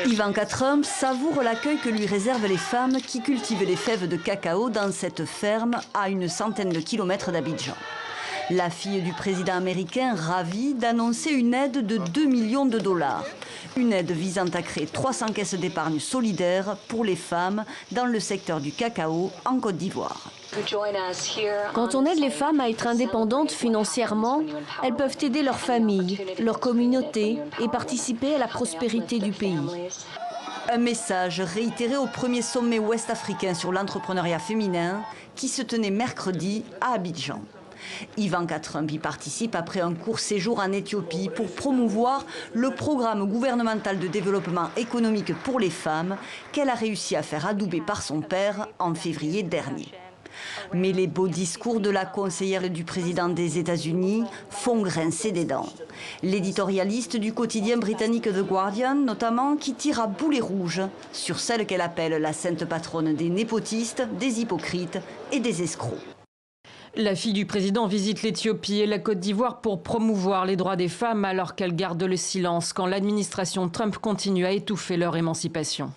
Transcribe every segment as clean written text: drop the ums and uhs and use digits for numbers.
Ivanka Trump savoure l'accueil que lui réservent les femmes qui cultivent les fèves de cacao dans cette ferme à une centaine de kilomètres d'Abidjan. La fille du président américain ravie d'annoncer une aide de 2 millions de dollars. Une aide visant à créer 300 caisses d'épargne solidaire pour les femmes dans le secteur du cacao en Côte d'Ivoire. Quand on aide les femmes à être indépendantes financièrement, elles peuvent aider leur famille, leur communauté et participer à la prospérité du pays. Un message réitéré au premier sommet ouest-africain sur l'entrepreneuriat féminin qui se tenait mercredi à Abidjan. Ivanka Trump y participe après un court séjour en Éthiopie pour promouvoir le programme gouvernemental de développement économique pour les femmes qu'elle a réussi à faire adouber par son père en février dernier. Mais les beaux discours de la conseillère du président des États-Unis font grincer des dents. L'éditorialiste du quotidien britannique The Guardian, notamment, qui tire à boulet rouge sur celle qu'elle appelle la sainte patronne des népotistes, des hypocrites et des escrocs. La fille du président visite l'Éthiopie et la Côte d'Ivoire pour promouvoir les droits des femmes alors qu'elle garde le silence quand l'administration Trump continue à étouffer leur émancipation.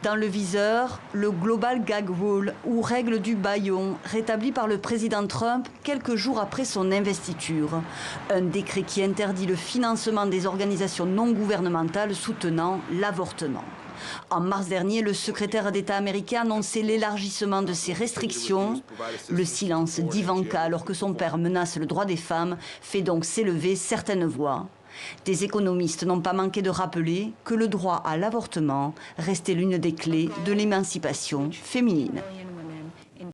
Dans le viseur, le Global Gag Rule, ou règle du bâillon, rétabli par le président Trump quelques jours après son investiture. Un décret qui interdit le financement des organisations non gouvernementales soutenant l'avortement. En mars dernier, le secrétaire d'État américain annonçait l'élargissement de ces restrictions. Le silence d'Ivanka, alors que son père menace le droit des femmes, fait donc s'élever certaines voix. Des économistes n'ont pas manqué de rappeler que le droit à l'avortement restait l'une des clés de l'émancipation féminine.